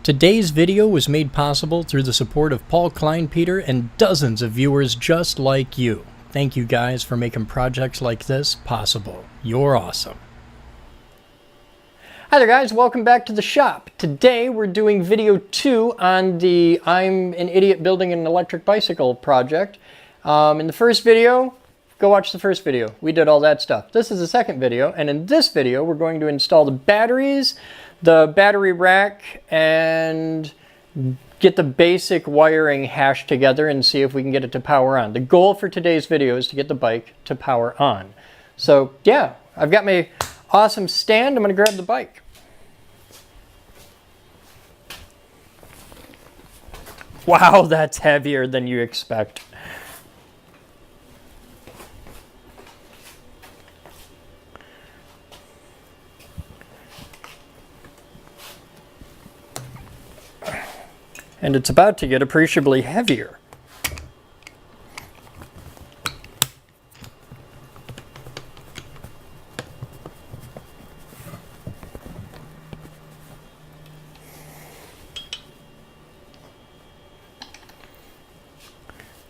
Today's video was made possible through the support of Paul Kleinpeter and dozens of viewers just like you. Thank you guys for making projects like this possible. You're awesome. Hi there guys, welcome back to the shop. Today we're doing video 2 on the I'm an Idiot Building an Electric Bicycle project. In the first video, go watch the first video. We did all that stuff. This is the second video, and in this video we're going to install the batteries, the battery rack, and get the basic wiring hashed together and see if we can get it to power on. The goal for today's video is to get the bike to power on. So yeah, I've got my awesome stand. I'm going to grab the bike. Wow, that's heavier than you expect. And it's about to get appreciably heavier.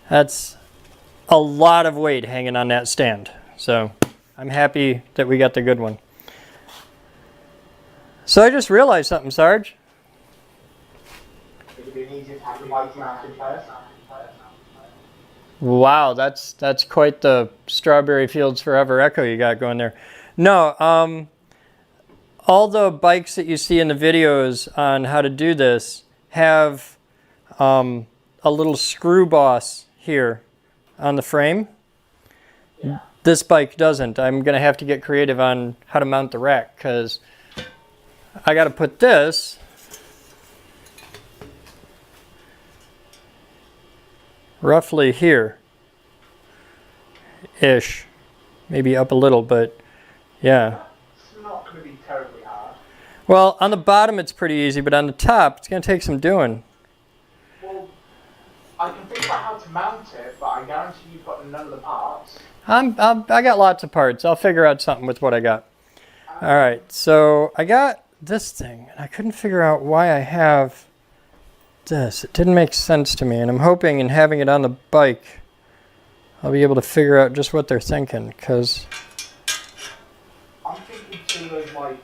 That's a lot of weight hanging on that stand. So I'm happy that we got the good one. So I just realized something, Sarge. Wow, that's quite the Strawberry Fields Forever echo you got going there. No, all the bikes that you see in the videos on how to do this have a little screw boss here on the frame. Yeah. This bike doesn't. I'm going to have to get creative on how to mount the rack because I got to put this roughly here-ish. Maybe up a little, but yeah. It's not going to be terribly hard. Well, on the bottom it's pretty easy, but on the top it's going to take some doing. Well, I can think about how to mount it, but I guarantee you've got none of the parts. I got lots of parts. I'll figure out something with what I got. All right, so I got this thing, and I couldn't figure out why I have this. It didn't make sense to me, and I'm hoping in having it on the bike I'll be able to figure out just what they're thinking, because I'm thinking two of those like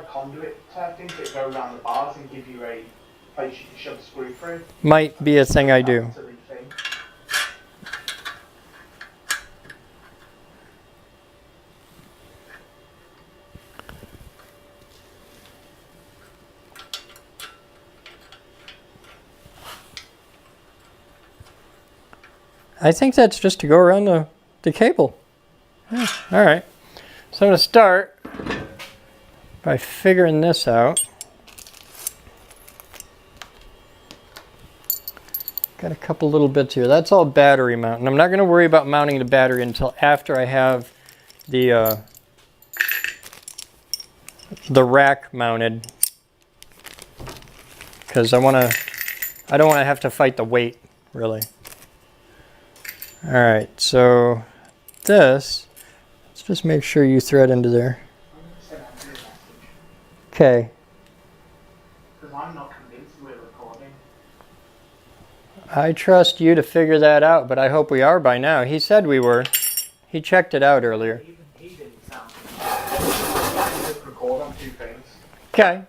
conduit type things that go around the bars and give you a place you can shove the screw through. Might be a thing I do. I think that's just to go around the cable. Yeah, all right. So I'm going to start by figuring this out. Got a couple little bits here. That's all battery mount. And I'm not going to worry about mounting the battery until after I have the rack mounted. Because I don't want to have to fight the weight, really. All right, so this, let's just make sure you thread into there. Okay. Because I'm not convinced we're recording. I trust you to figure that out, but I hope we are by now. He said we were. He checked it out earlier. Even he didn't sound I just record on two things. Okay.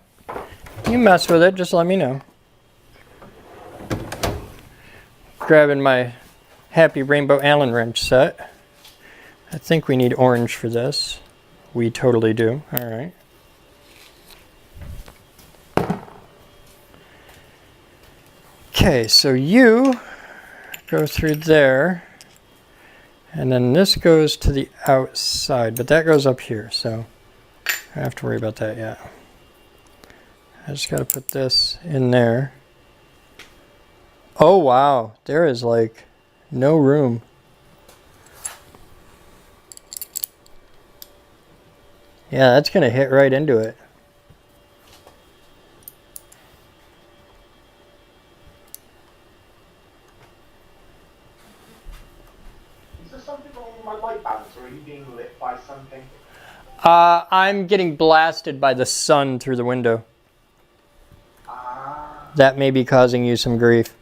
You mess with it, just let me know. Grabbing my Happy Rainbow Allen wrench set. I think we need orange for this. We totally do. All right. Okay, so you go through there, and then this goes to the outside, but that goes up here, so I don't have to worry about that yet. I just got to put this in there. Oh wow, there is like no room. Yeah, that's going to hit right into it. Is there something wrong with my light balance, or are you being lit by something? I'm getting blasted by the sun through the window. Ah. that may be causing you some grief.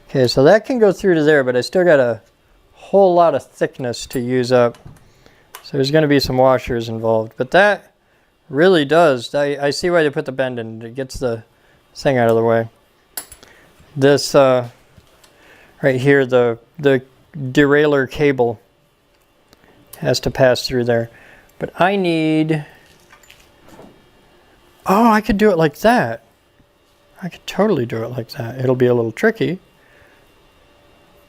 Okay, so that can go through to there, but I still got a whole lot of thickness to use up. So there's going to be some washers involved. But that really does. I see why they put the bend in. It gets the thing out of the way. This right here, the derailleur cable has to pass through there. But I need... Oh, I could do it like that. I could totally do it like that. It'll be a little tricky,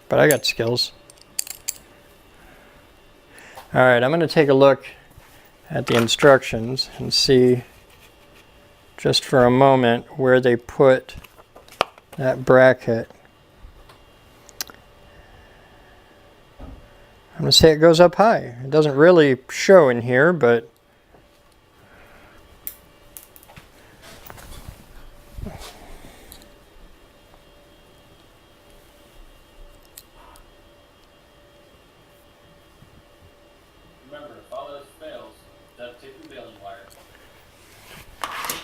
but I got skills. All right, I'm going to take a look at the instructions and see just for a moment where they put that bracket. I'm going to say it goes up high. It doesn't really show in here, but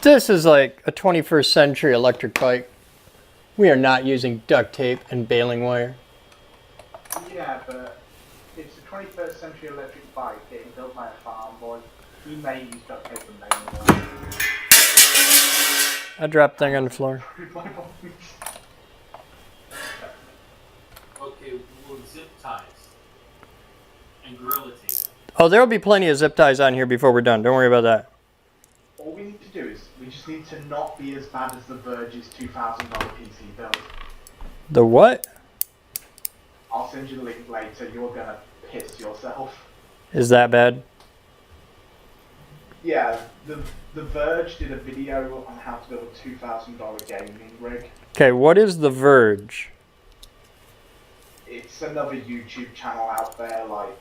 this is like a 21st century electric bike. We are not using duct tape and baling wire. Yeah, but it's a 21st century electric bike getting built by a farm boy. He may use duct tape and baling wire. I dropped thing on the floor. Okay, well, zip ties and gorilla tape. Oh, there'll be plenty of zip ties on here before we're done. Don't worry about that. All we need to do is, we just need to not be as bad as the Verge's $2,000 PC build. The what? I'll send you the link later, you're gonna piss yourself. Is that bad? Yeah, the Verge did a video on how to build a $2,000 gaming rig. Okay, what is The Verge? It's another YouTube channel out there, like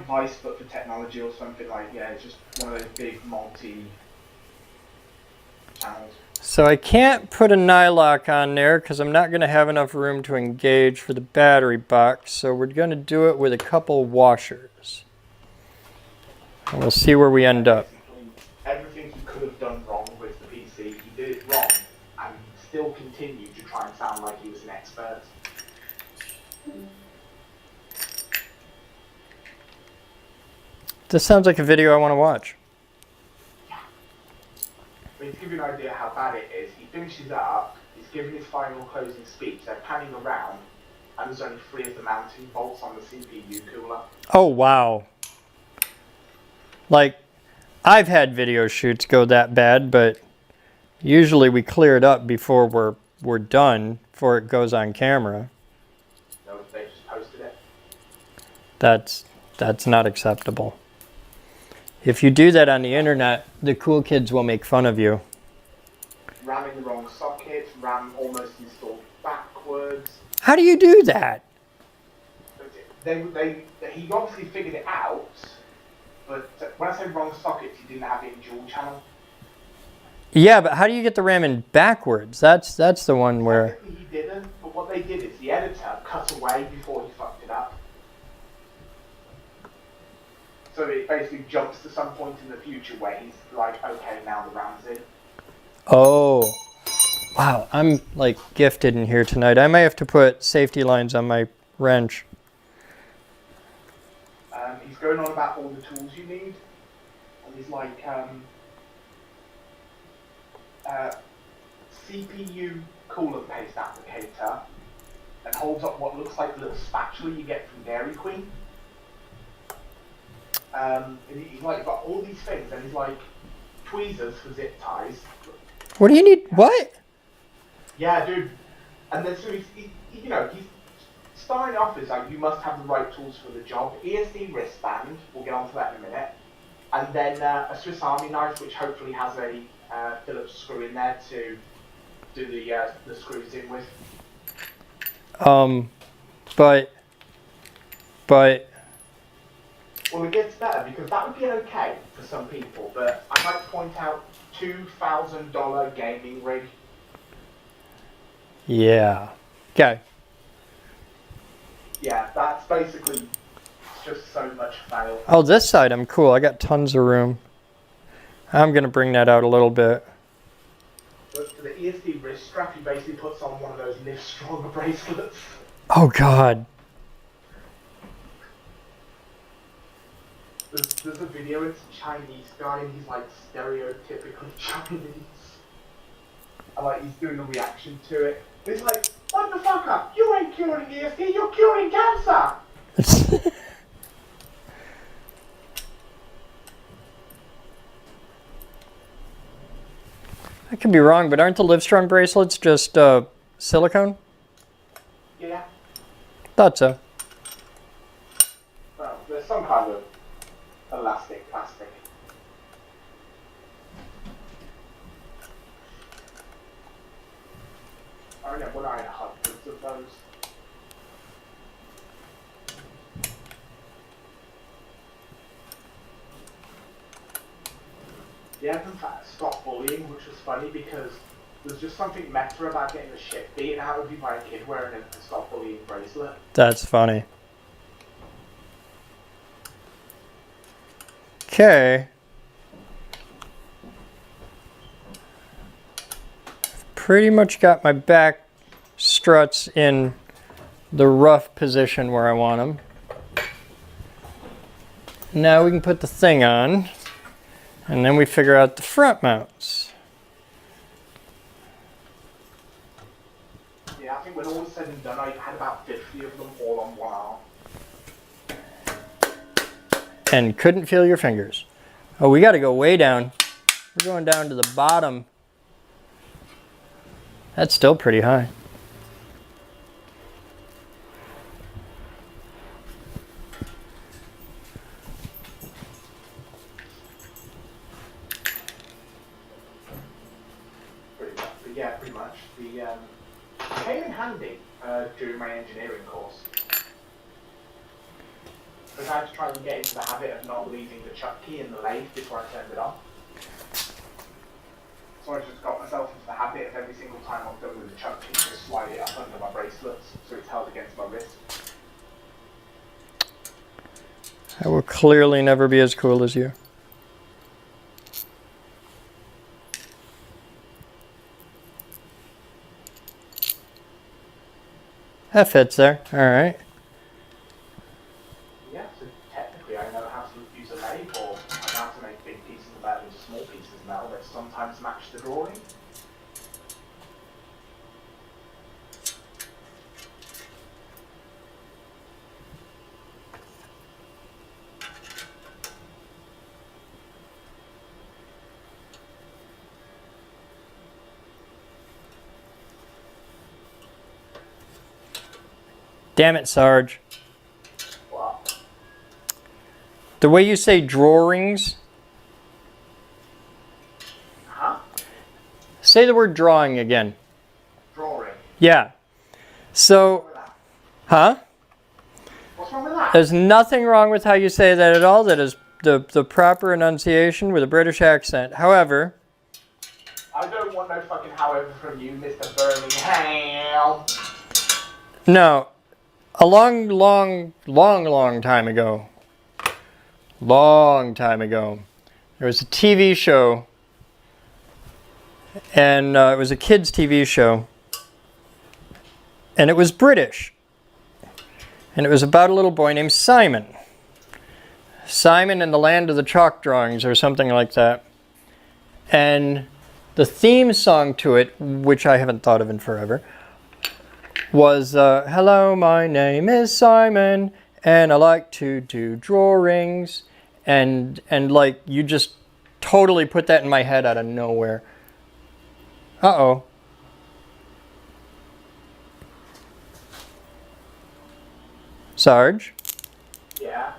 Vice, but for technology or something. Like, yeah, it's just one of those big multi channels. So I can't put a nylock on there because I'm not going to have enough room to engage for the battery box. So we're going to do it with a couple washers. And we'll see where we end up. Everything he could have done wrong with the PC, he did it wrong, and still continued to try and sound like he was an expert. This sounds like a video I want to watch. I mean, to give you an idea how bad it is, he finishes up, he's giving his final closing speech, they're panning around, and there's only 3 of the mounting bolts on the CPU cooler. Oh, wow. Like, I've had video shoots go that bad, but usually we clear it up before we're done, before it goes on camera. No, they just posted it. That's not acceptable. If you do that on the internet, the cool kids will make fun of you. RAM in the wrong socket, RAM almost installed backwards. How do you do that? He obviously figured it out, but when I say wrong socket, he didn't have it in dual channel. Yeah, but how do you get the RAM in backwards? That's the one where... Technically he didn't, but what they did is the editor cut away before he fucked it up. So it basically jumps to some point in the future where he's like, okay, now the RAM's in. Oh. Wow, I'm like gifted in here tonight. I may have to put safety lines on my wrench. He's going on about all the tools you need. And he's like, CPU coolant paste applicator, and holds up what looks like a little spatula you get from Dairy Queen. And he's like got all these things, and he's like tweezers for zip ties. What do you need? What? Yeah, dude. And then so he's starting off as like, you must have the right tools for the job. ESD wristband, we'll get onto that in a minute. And then a Swiss Army knife, which hopefully has a Phillips screw in there to do the screws in with. But. Well, it gets better, because that would be okay for some people, but I'd like to point out $2,000 gaming rig. Yeah. Okay. Yeah, that's basically just so much fail. Oh, this side I'm cool. I got tons of room. I'm gonna bring that out a little bit. But for the ESD wrist strap, he basically puts on one of those Live Stronger bracelets. Oh God. There's a video, it's a Chinese guy, and he's like stereotypically Chinese. And like, he's doing a reaction to it. He's like, what the fuck up? You ain't curing ESD, you're curing cancer! I could be wrong, but aren't the Livestrong bracelets just silicone? Yeah. Thought so. Well, there's some kind of elastic plastic. I don't know, what I had hundreds of those. Yeah, in fact, stop bullying, which was funny because there's just something meta about getting the shit beaten out of you by a kid wearing a stop bullying bracelet. That's funny. Okay. Pretty much got my back struts in the rough position where I want them. Now we can put the thing on, and then we figure out the front mounts. Yeah, I think when all was said and done, I had about 50 of them all on one arm. And couldn't feel your fingers. Oh, we got to go way down. We're going down to the bottom. That's still pretty high. Pretty much. The came in handy during my engineering course. Because I had to try and get into the habit of not leaving the chuck key in the lathe before I turned it on. So I just got myself into the habit of every single time I'm done with the chuck key, just slide it up under my bracelets so it's held against my wrist. I will clearly never be as cool as you. That fits there. All right. Yeah, so technically I know how to use a lathe, or I know how to make big pieces of metal into small pieces of metal that sometimes match the drawing. Damn it, Sarge. Wow. The way you say drawings, Huh? say the word drawing again. Drawing. Yeah. So, What's wrong with that? huh? What's wrong with that? There's nothing wrong with how you say that at all. That is the proper enunciation with a British accent. However, I don't want no fucking however from you, Mr. Birmingham. no. A long time ago, there was a TV show, and it was a kids' TV show, and it was British, and it was about a little boy named Simon. Simon and the Land of the Chalk Drawings, or something like that. And the theme song to it, which I haven't thought of in forever, was hello, my name is Simon and I like to do drawings, and like you just totally put that in my head out of nowhere. Uh-oh. Sarge? Yeah.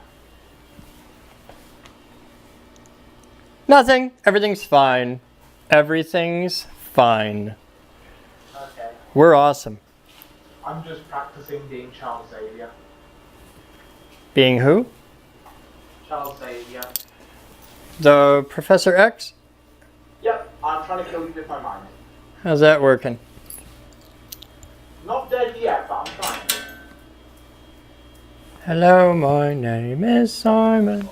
Nothing. Everything's fine. Everything's fine. Okay. We're awesome. I'm just practicing being Charles Xavier. Being who? Charles Xavier. The Professor X? Yep, I'm trying to kill you with my mind. How's that working? Not dead yet, but I'm trying. Hello, my name is Simon,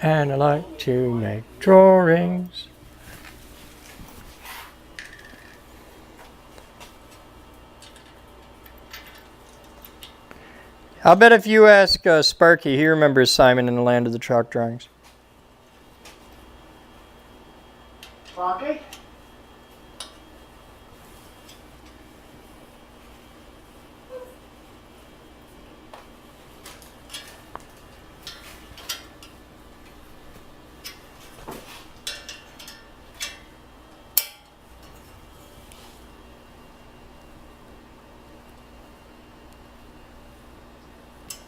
and I like to make drawings. I'll bet if you ask Sparky, he remembers Simon in the Land of the Chalk Drawings. Sparky?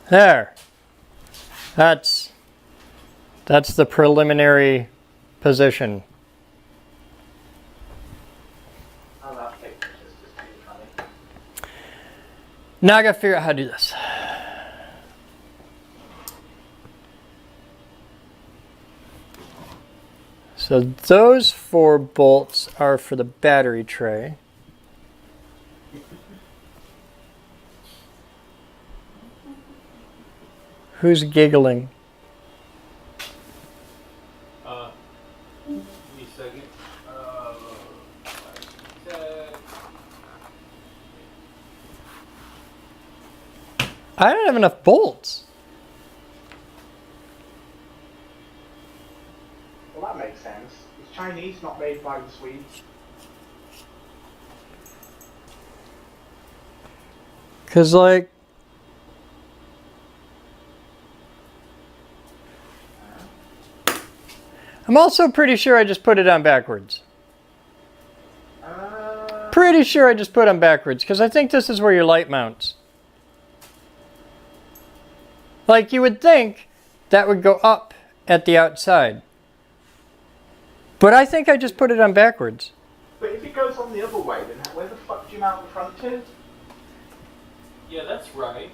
There. That's the preliminary position. Oh, that picture's just really funny. Now I gotta figure out how to do this. So those 4 bolts are for the battery tray. Who's giggling? Give me a second. I don't have enough bolts. Well, that makes sense. It's Chinese, not made by the Swedes. Cause like, I'm also pretty sure I just put it on backwards. Pretty sure I just put them backwards, because I think this is where your light mounts. Like, you would think that would go up at the outside. But I think I just put it on backwards. But if it goes on the other way, then where the fuck do you mount the front to? Yeah, that's right.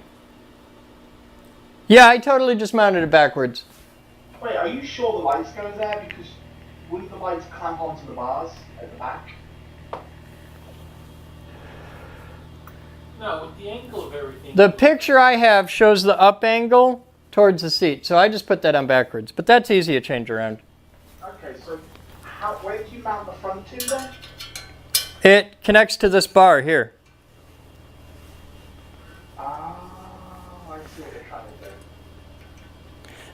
Yeah, I totally just mounted it backwards. Wait, are you sure the lights go there? Because wouldn't the lights clamp onto the bars at the back? No, with the angle of everything. The picture I have shows the up angle towards the seat, so I just put that on backwards. But that's easy to change around. Okay, so where do you mount the front to then? It connects to this bar here. I see what you're trying to do.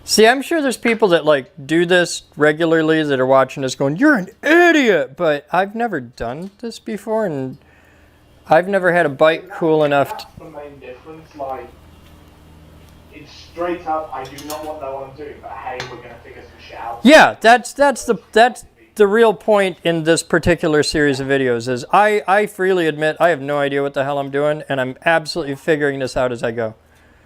See, I'm sure there's people that like do this regularly that are watching this going, "You're an idiot!" But I've never done this before, and I've never had a bike cool enough to... That's the main difference. Like, it's straight up. I do not want to know what I'm doing, but hey, we're gonna figure some shit out. Yeah, that's the real point in this particular series of videos. Is I freely admit I have no idea what the hell I'm doing, and I'm absolutely figuring this out as I go.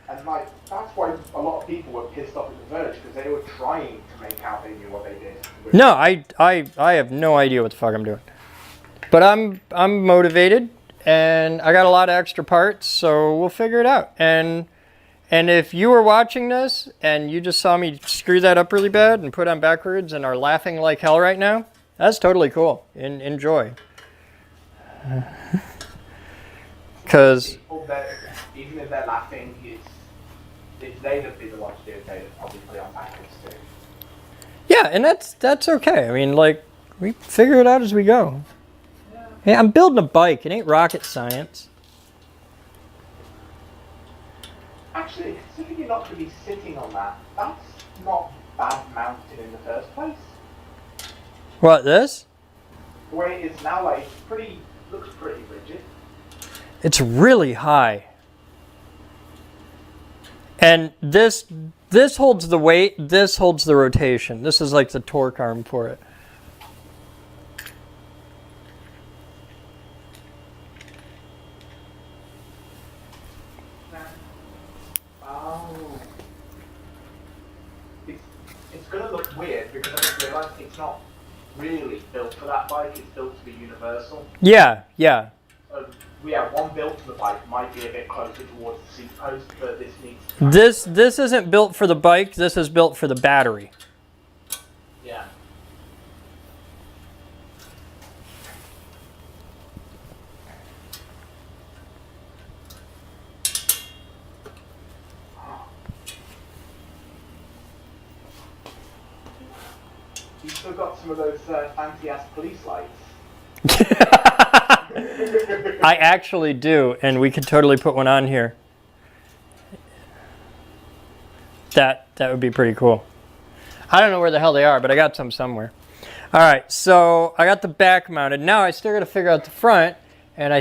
And like, that's why a lot of people were pissed off at The Verge, because they were trying to make out they knew what they did. No, I have no idea what the fuck I'm doing. But I'm motivated, and I got a lot of extra parts, so we'll figure it out. And if you were watching this and you just saw me screw that up really bad and put on backwards and are laughing like hell right now, that's totally cool. Enjoy. Because even if they're laughing, it's they that be the ones to do it, they'd probably put it on backwards too. yeah, and that's okay. I mean, like, we figure it out as we go. Hey, I'm building a bike. It ain't rocket science. Actually, considering you're not going to be sitting on that, that's not bad mounted in the first place. What, this? The way it is now, like, looks pretty rigid. It's really high. And this holds the weight, this holds the rotation. This is like the torque arm for it. Oh. It's going to look weird because I just realised it's not really built for that bike, it's built to be universal. Yeah, yeah. Yeah, one built for the bike might be a bit closer towards the seat post, but this needs to... This isn't built for the bike, this is built for the battery. Yeah. You still got some of those fancy ass police lights. I actually do, and we could totally put one on here. That would be pretty cool. I don't know where the hell they are, but I got some somewhere. All right, so I got the back mounted. Now I still got to figure out the front, and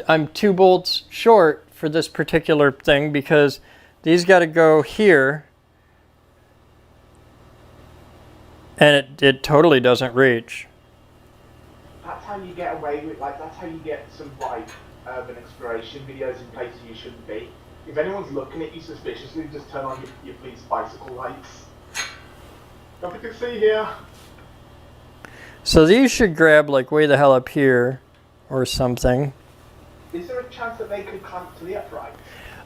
I'm 2 bolts short for this particular thing because these got to go here, and it totally doesn't reach. That's how you get away with, like, that's how you get some, like, urban exploration videos in places you shouldn't be. If anyone's looking at you suspiciously, just turn on your police bicycle lights. Nothing to see here. So these should grab like way the hell up here or something. Is there a chance that they could clamp to the upright?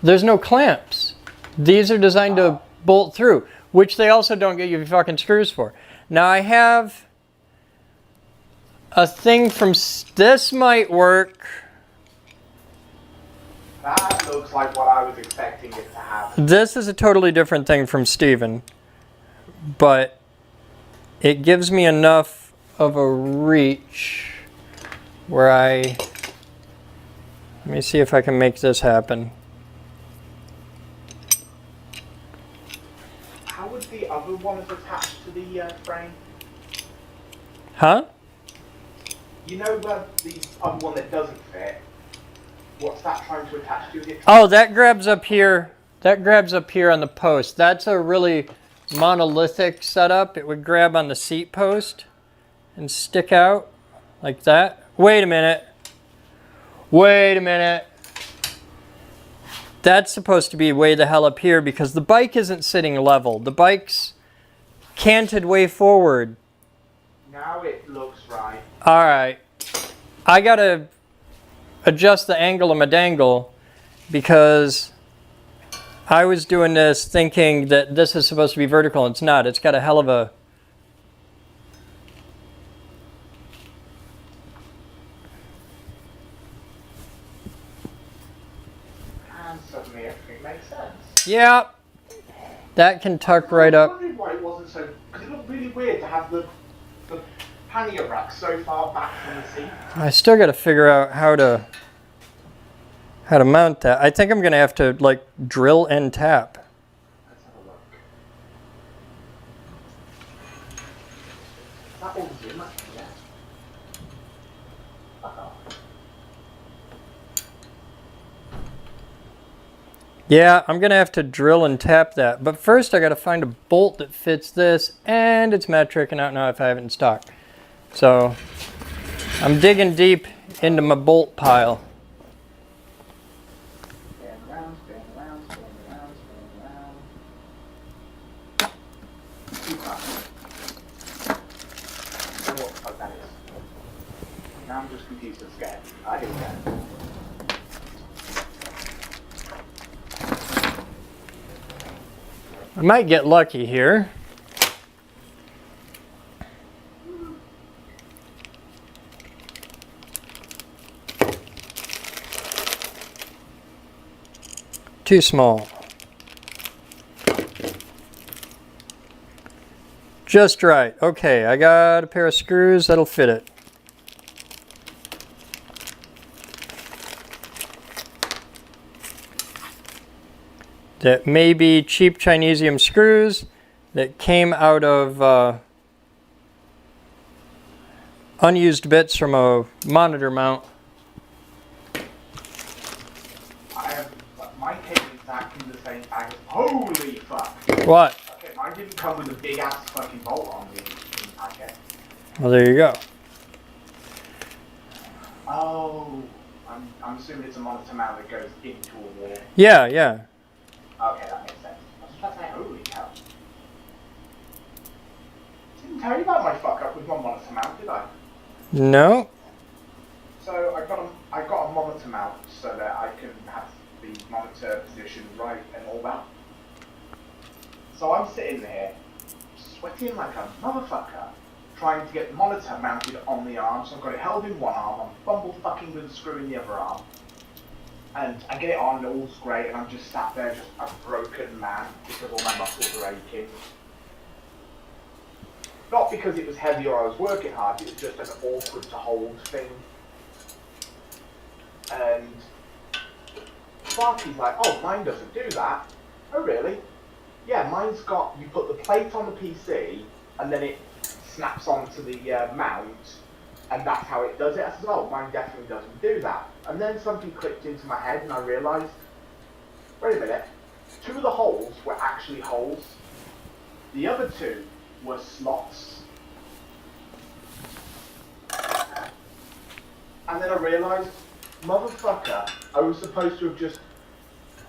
There's no clamps. These are designed to bolt through, which they also don't get you fucking screws for. Now I have a thing from, this might work. That looks like what I was expecting it to have. This is a totally different thing from Steven, but it gives me enough of a reach where let me see if I can make this happen. How would the other one have attached to the frame? Huh? You know the other one that doesn't fit? What's that trying to attach to? Is it Oh, that grabs up here. That grabs up here on the post. That's a really monolithic setup. It would grab on the seat post and stick out like that. Wait a minute. Wait a minute. That's supposed to be way the hell up here because the bike isn't sitting level. The bike's canted way forward. Now it looks right. All right. I gotta adjust the angle of my dangle because I was doing this thinking that this is supposed to be vertical and it's not. It's got a hell of a... And suddenly everything makes sense. Yeah. That can tuck right I up. was wondering why it wasn't so... Because it looked really weird to have the pannier rack so far back from the seat. I still got to figure out how to mount that. I think I'm going to have to like drill and tap. Let's have a look. That one's in, yeah. Yeah, I'm going to have to drill and tap that. But first I got to find a bolt that fits this and it's metric and I don't know if I have it in stock. So I'm digging deep into my bolt pile. Spin around, spin around, spin around, spin around. Too fast. I don't know what the fuck that is. Now I'm just confused and scared. I do that. I might get lucky here. Too small. Just right. Okay, I got a pair of screws that'll fit it. That may be cheap Chinesium screws that came out of unused bits from a monitor mount. Mine came exactly the same bag. Holy fuck! What? Okay, mine didn't come with a big ass fucking bolt on the packet. Well, there you go. Oh, I'm assuming it's a monitor mount that goes into a wall. Yeah, yeah. Okay, that makes sense. I was just about to say, holy cow. Didn't tell you about my fuck up with my monitor mount, did I? No. So I got a monitor mount so that I can have the monitor position right and all that. So I'm sitting there, sweating like a motherfucker, trying to get the monitor mounted on the arm. So I've got it held in one arm, I'm bumble fucking with a screw in the other arm. And I get it on, and all's great, and I'm just sat there, just a broken man, because all my muscles are aching. Not because it was heavy or I was working hard, it was just an awkward to hold thing. And Sparky's like, oh, mine doesn't do that. Oh, really? Yeah, mine's got, you put the plate on the PC, and then it snaps onto the mount, and that's how it does it. I said, oh, mine definitely doesn't do that. And then something clicked into my head, and I realised, wait a minute, 2 of the holes were actually holes. The other 2 were slots. And then I realised, motherfucker, I was supposed to have just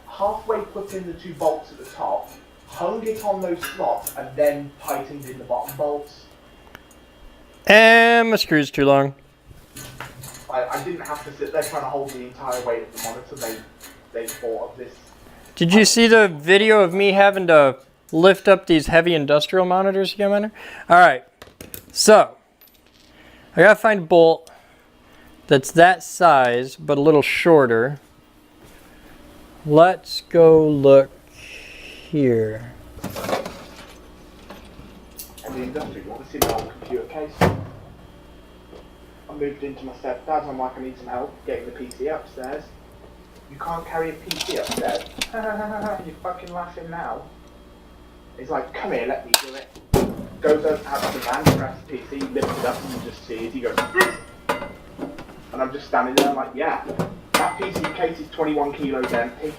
halfway put in the 2 bolts at the top, hung it on those slots, and then tightened in the bottom bolts. And my screw's too long. I didn't have to sit there trying to hold the entire weight of the monitor. They thought of this. Did you see the video of me having to lift up these heavy industrial monitors to get them in there? Alright, so I gotta find a bolt that's that size but a little shorter. Let's go look here. And the industrial, you want to see my old computer case? I moved into my stepdad's, I'm like, I need some help getting the PC upstairs. You can't carry a PC upstairs. You're fucking laughing now. He's like, come here, let me do it. Goes out to the van, grabs the PC, lifts it up, and you just see as he goes, and I'm just standing there, I'm like, yeah, that PC case is 21 kilos empty.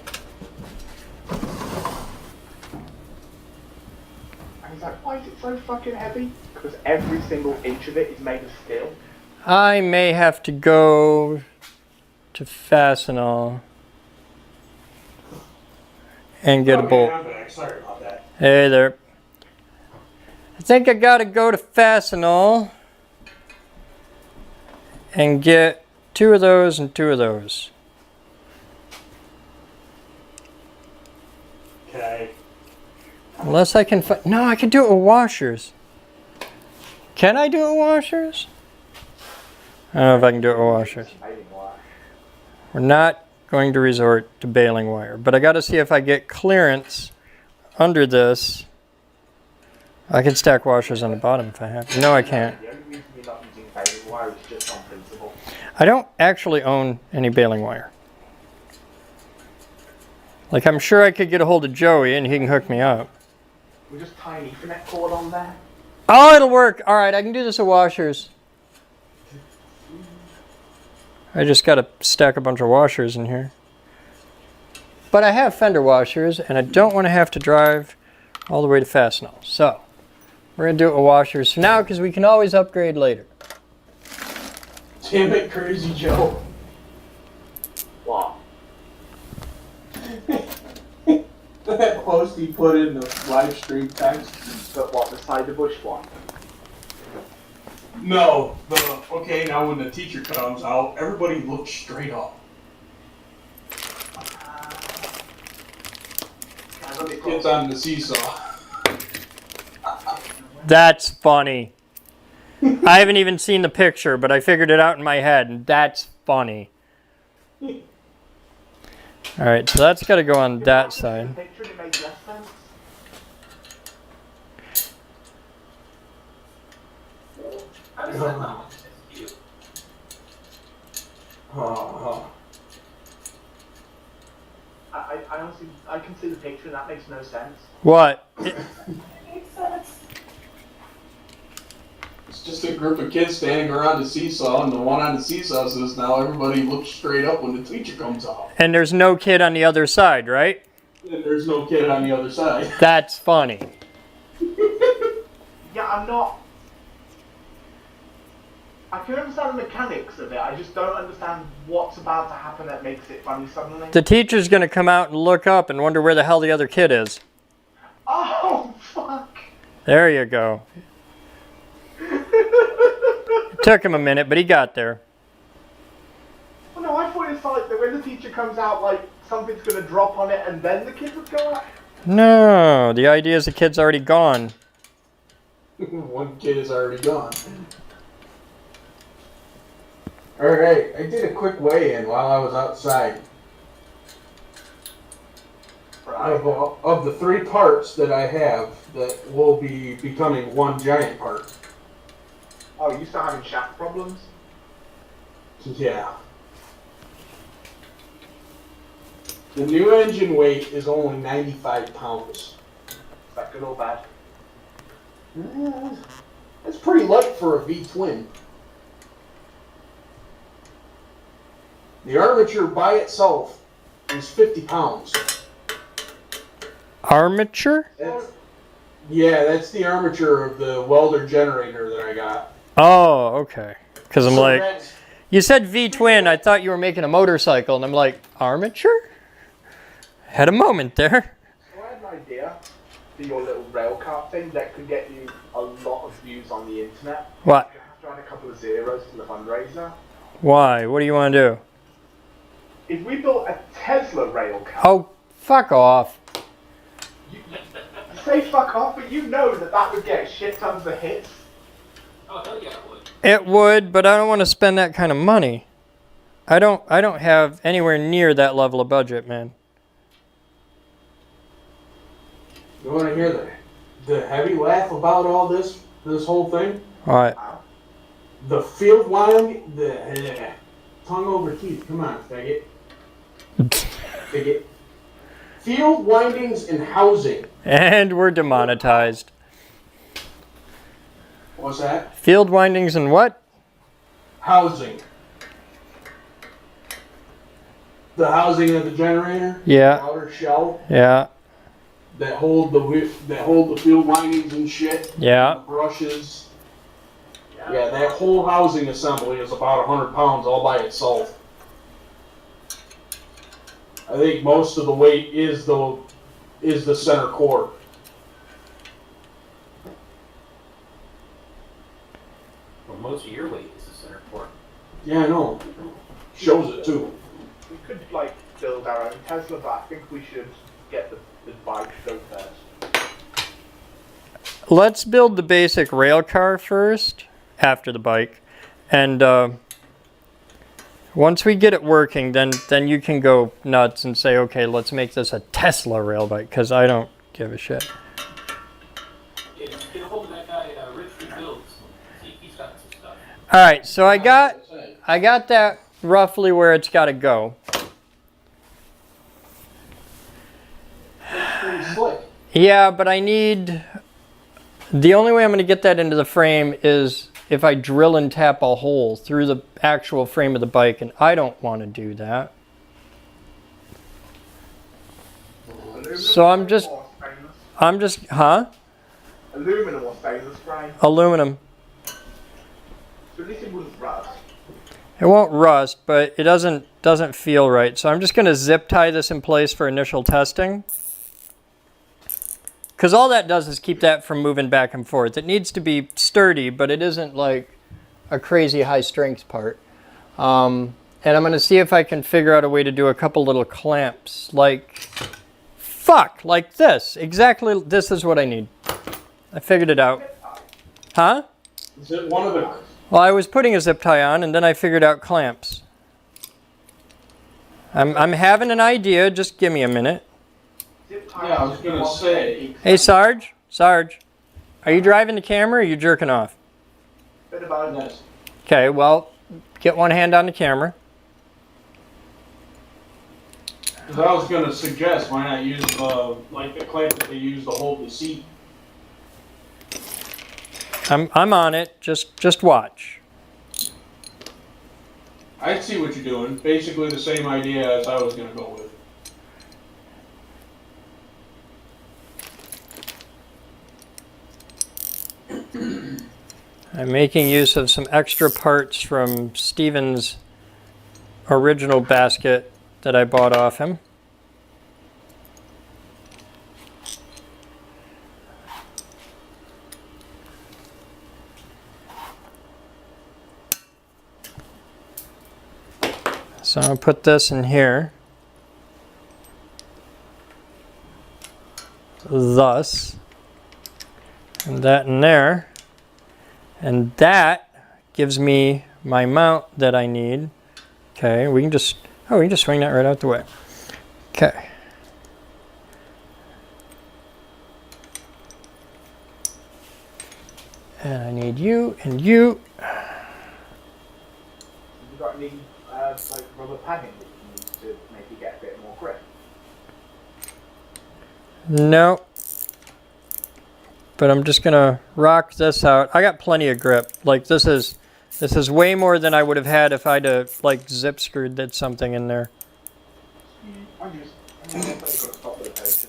And he's like, why is it so fucking heavy? Because every single inch of it is made of steel. I may have to go to Fastenal and get a bolt. I'm back. Sorry about that. Hey there. I think I gotta go to Fastenal and get 2 of those and 2 of those. Okay. Unless I can find... No, I can do it with washers. Can I do it with washers? I don't know if I can do it with washers. We're not going to resort to baling wire, but I gotta see if I get clearance under this. I can stack washers on the bottom if I have to. No, I can't. The only reason you're not using baling wire is just on principle. I don't actually own any baling wire. Like, I'm sure I could get a hold of Joey and he can hook me up. We just tie an Ethernet cord on there. Oh, it'll work. All right, I can do this with washers. I just got to stack a bunch of washers in here. But I have fender washers, and I don't want to have to drive all the way to Fastenal. So, we're going to do it with washers for now, because we can always upgrade later. Damn it, Crazy Joe. What? That post he put in the live stream text. But what, the side of bush one? No, okay, now when the teacher comes out, everybody looks straight up. The kids on the seesaw. That's funny. I haven't even seen the picture, but I figured it out in my head, and that's funny. All right, so that's got to go on that side. The picture, it made less sense. I honestly, I can see the picture and that makes no sense. What? It's just a group of kids standing around the seesaw, and the one on the seesaw says, now everybody looks straight up when the teacher comes out. And there's no kid on the other side, right? And there's no kid on the other side. That's funny. Yeah, I'm not... I can understand the mechanics of it, I just don't understand what's about to happen that makes it funny suddenly. The teacher's going to come out and look up and wonder where the hell the other kid is. Oh, fuck! There you go. It took him a minute, but he got there. Well, no, I thought it's like that when the teacher comes out, like, something's gonna drop on it and then the kid would go out. No, the idea is the kid's already gone. One kid is already gone. Alright, I did a quick weigh-in while I was outside. Right. of the 3 parts that I have that will be becoming one giant part. Oh, you still having shaft problems? Yeah. The new engine weight is only 95 pounds. Is that good or bad? That's pretty light for a V-twin. The armature by itself is 50 pounds. Armature? That's the armature of the welder generator that I got. Oh, okay. Because I'm So like, that's- you said V-twin. I thought you were making a motorcycle, and I'm like, armature? Had a moment there. So I had an idea for your little rail car thing that could get you a lot of views on the internet. What? You have to add a couple of zeros to the fundraiser. Why? What do you want to do? If we built a Tesla rail car, Oh, fuck off. you say fuck off, but you know that would get shit tons of hits. Oh, hell yeah, it would. It would, but I don't want to spend that kind of money. I don't have anywhere near that level of budget, man. You want to hear the heavy laugh about all this whole thing? All right. The field winding, tongue over teeth. Come on, faggot. Faggot. Field windings and housing. And we're demonetized. What's that? Field windings and what? Housing. The housing of the generator. Yeah. The outer shell Yeah. that hold the field windings and shit. Yeah. The brushes. Yeah, that whole housing assembly is about 100 pounds all by itself. I think most of the weight is the center core. Well, most of your weight is the center core. Yeah, I know. Shows it too. We could like build our own Tesla, but I think we should get the bike built first. Let's build the basic rail car first, after the bike. And once we get it working, then you can go nuts and say, okay, let's make this a Tesla rail bike, because I don't give a shit. Get a hold of that guy, Rich Rebuilds. See, he's got some stuff. All right, so I got that roughly where it's got to go. That's pretty slick. Yeah, but I need... The only way I'm going to get that into the frame is if I drill and tap a hole through the actual frame of the bike, and I don't want to do that. So I'm just... Huh? Aluminum or stainless frame. Aluminum. So at least it wouldn't rust. It won't rust, but it doesn't feel right. So I'm just going to zip tie this in place for initial testing. Because all that does is keep that from moving back and forth. It needs to be sturdy, but it isn't like a crazy high strength part. And I'm going to see if I can figure out a way to do a couple little clamps. Like this. Exactly, this is what I need. I figured it out. Huh? Is it one of the... Well, I was putting a zip tie on, and then I figured out clamps. I'm having an idea. Just give me a minute. Yeah, I was gonna say. Hey, Sarge. Sarge. Are you driving the camera or are you jerking off? Bit about it. Yes. Okay, well, get one hand on the camera. 'Cause I was gonna suggest why not use like the clamp that they use to hold the seat. I'm on it. Just watch. I see what you're doing. Basically the same idea as I was gonna go with. I'm making use of some extra parts from Steven's original basket that I bought off him. So I'll put this in here. Thus. And that in there. And that gives me my mount that I need. Okay, we can just swing that right out the way. Okay. And I need you and you. Have you got any like rubber padding that you can use to maybe get a bit more grip? No. But I'm just gonna rock this out. I got plenty of grip. Like this is way more than I would have had if I'd have like zip screwed did something in there. I'm just gonna put the top of the potion.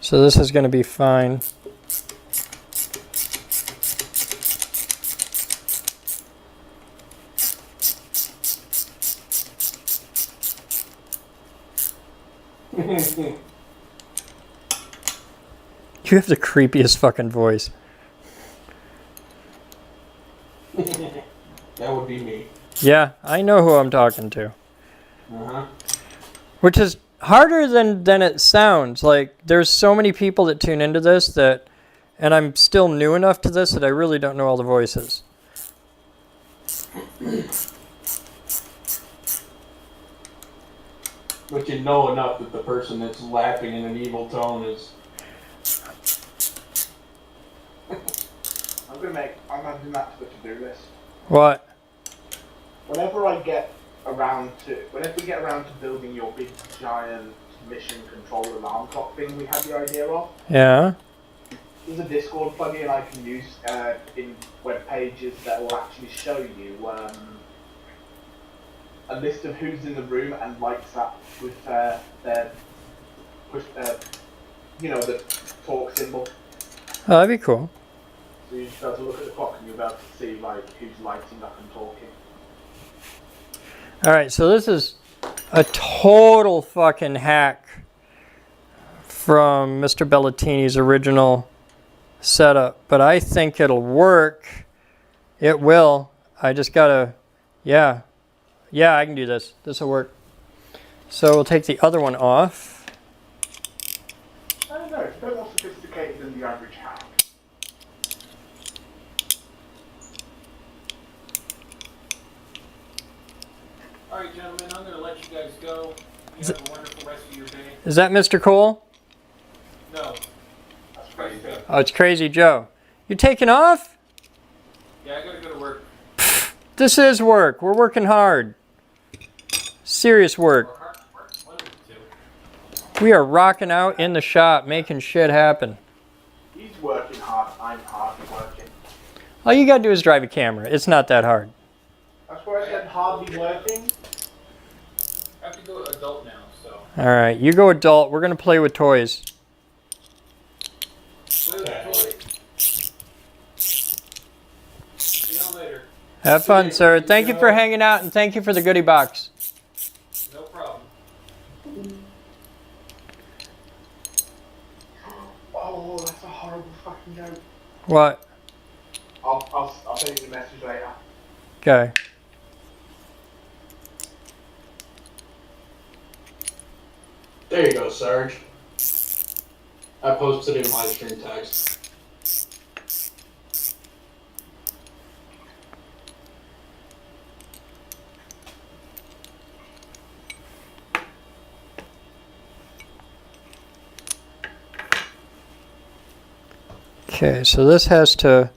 So this is gonna be fine. You have the creepiest fucking voice. That would be me. Yeah, I know who I'm talking to. Uh-huh. Which is harder than it sounds. Like, there's so many people that tune into this that, and I'm still new enough to this that I really don't know all the voices. But you know enough that the person that's laughing in an evil tone is... I'm adding that to the to-do list. What? Whenever we get around to building your big giant mission control alarm clock thing we had the idea of, Yeah? there's a Discord plugin I can use in web pages that will actually show you a list of who's in the room and lights up with their push, the talk symbol. Oh, that'd be cool. So you just have to look at the clock and you'll be able to see like who's lighting up and talking. Alright, so this is a total fucking hack from Mr. Bellatini's original setup, but I think it'll work. It will. I just gotta, yeah, I can do this. This will work. So we'll take the other one off. I don't know, it's a bit more sophisticated than the average hack. Alright, gentlemen, I'm going to let you guys go. You have a wonderful rest of your day. Is that Mr. Cole? No. That's crazy. Oh, it's Crazy Joe. You taking off? Yeah, I got to go to work. This is work. We're working hard. Serious work. Work hard, work, one of the two. We are rocking out in the shop, making shit happen. He's working hard, I'm hardly working. All you gotta do is drive a camera. It's not that hard. That's why I said hardly working. I have to go adult now, so. Alright, you go adult. We're gonna play with toys. Play with the toys. See y'all later. Have fun, sir. Thank you for hanging out and thank you for the goodie box. No problem. Oh, that's a horrible fucking joke. What? I'll send you the message later. Okay. There you go, Sarge. I posted in my stream text. Okay, so this has to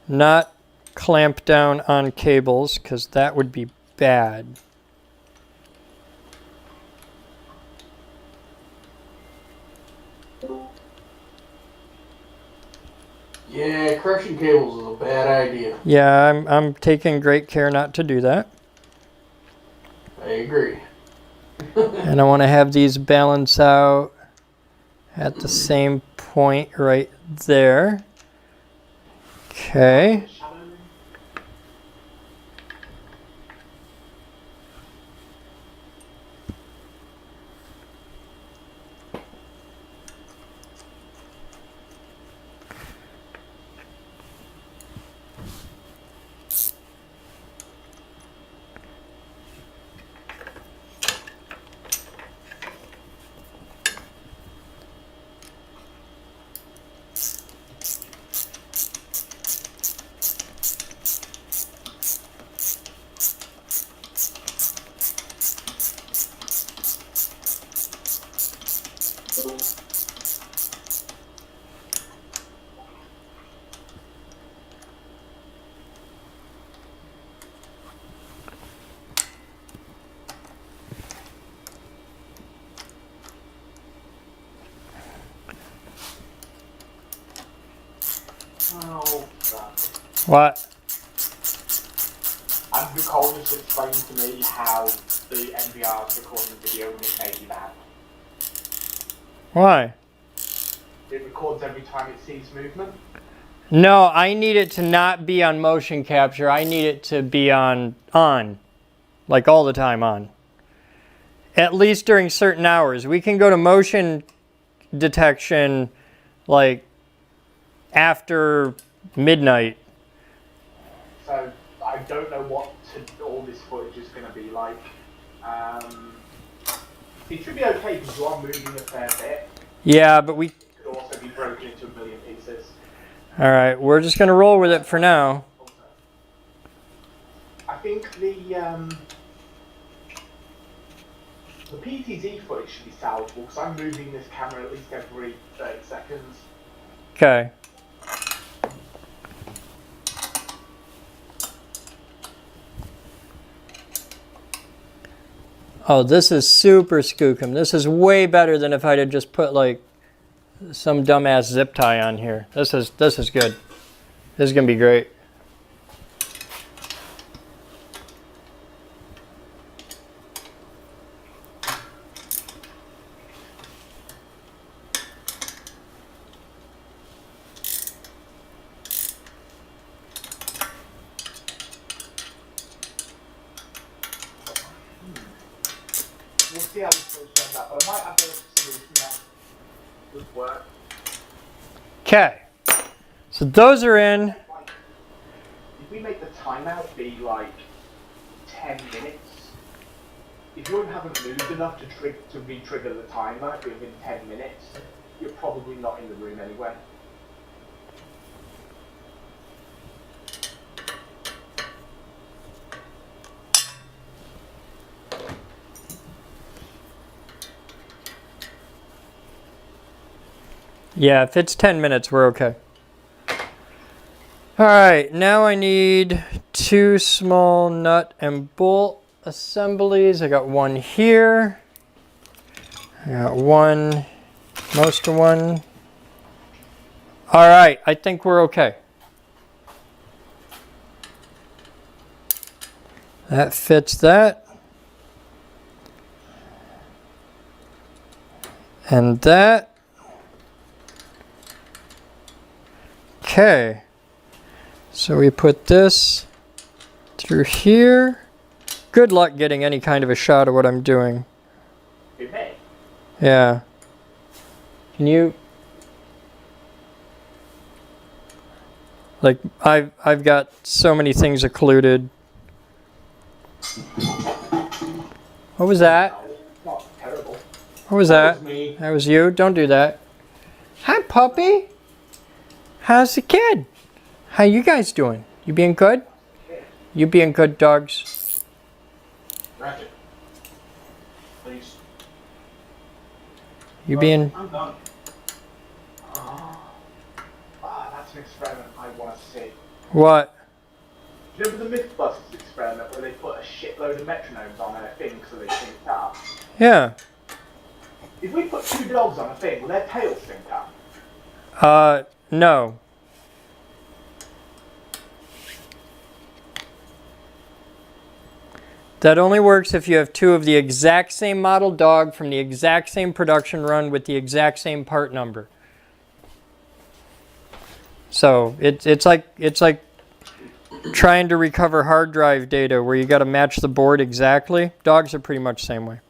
not clamp down on cables because that would be bad. Yeah, crushing cables is a bad idea. Yeah, I'm taking great care not to do that. I agree. And I want to have these balance out at the same point right there. Okay. What? Andrew Cole just explained to me how the NVR is recording video and it may be bad. Why? It records every time it sees movement. No, I need it to not be on motion capture. I need it to be on. Like all the time on. At least during certain hours. We can go to motion detection like after midnight. So I don't know what all this footage is going to be like. It should be okay because you are moving a fair bit. Yeah, but we... It could also be broken into a million pieces. Alright, we're just going to roll with it for now. I think the PTZ footage should be salvageable because I'm moving this camera at least every 30 seconds. Okay. Oh, this is super skookum. This is way better than if I'd have just put like some dumbass zip tie on here. This is good. This is gonna be great. We'll see how this goes turns out, but I might have a solution that would work. Okay. So those are in. Like, if we make the timeout be like 10 minutes, if you haven't moved enough to re-trigger the timer within 10 minutes, you're probably not in the room anyway. Yeah, if it's 10 minutes, we're okay. Alright, now I need 2 small nut and bolt assemblies. I got one here. I got one, most of one. Alright, I think we're okay. That fits that. And that. Okay, so we put this through here. Good luck getting any kind of a shot of what I'm doing. It may. Yeah. Can you... Like, I've got so many things occluded. What was that? Not terrible. What was that? me. That was you? Don't do that. Hi, puppy. How's the kid? How you guys doing? You being good? You being good, dogs? Ratchet. Please. You being... I'm done. That's an experiment I want to see. What? Do you remember the Mythbusters experiment where they put a shitload of metronomes on their thing so they sync up? Yeah. If we put 2 dogs on a thing, will their tails sync up? No. That only works if you have 2 of the exact same model dog from the exact same production run with the exact same part number. So it's like trying to recover hard drive data where you got to match the board exactly. Dogs are pretty much the same way.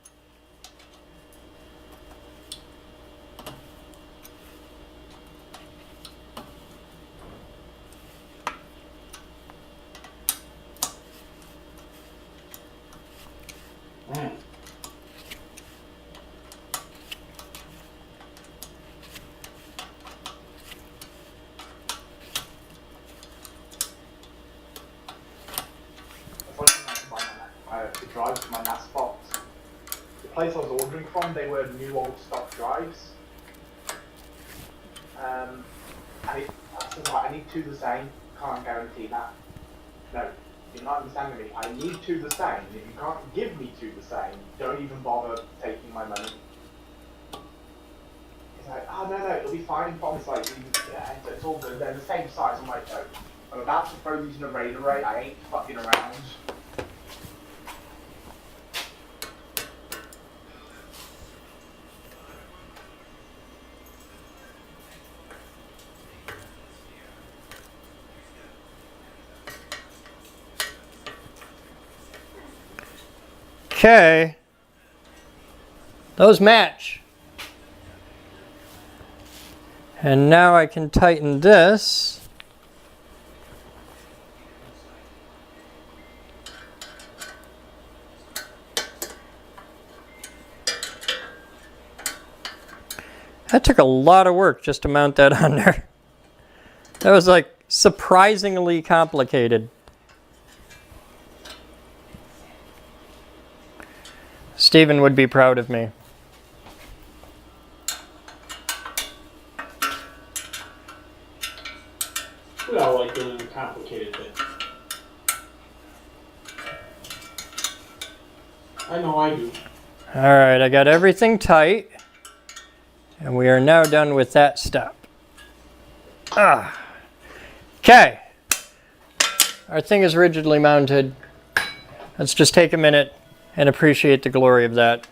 The drives for my NAS box. The place I was ordering from, they were new old stock drives. And I said, right, I need 2 the same. Can't guarantee that. No, you're not understanding me. I need 2 the same. If you can't give me 2 the same, don't even bother taking my money. He's like, oh no, it'll be fine. Promise, like, yeah, it's all good. They're the same size. I'm like, no, I'm about to throw these in a raid array. I ain't fucking around. Okay. Those match. And now I can tighten this. That took a lot of work just to mount that on there. That was like surprisingly complicated. Stephen would be proud of me. We all like doing complicated things. I know I do. All right, I got everything tight. And we are now done with that step. Okay. Our thing is rigidly mounted. Let's just take a minute and appreciate the glory of that.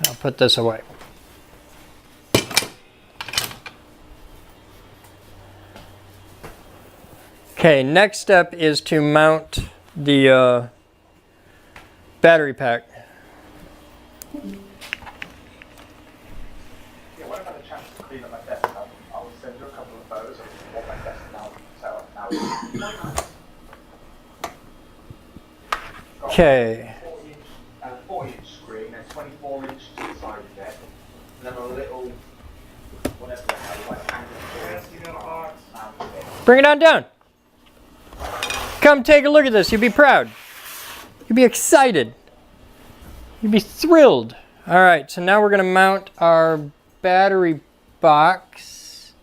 I'll put this away. Okay, next step is to mount the battery pack. Yeah, when I've had a chance to clean up my desk, I'll send you a couple of photos of what my desk now set up now. Okay. 40-inch screen, and 24-inch to the side of it, and then a little, whatever the hell, like angle. Bring it on down. Come take a look at this. You'd be proud. You'd be excited. You'd be thrilled. All right, so now we're going to mount our battery box,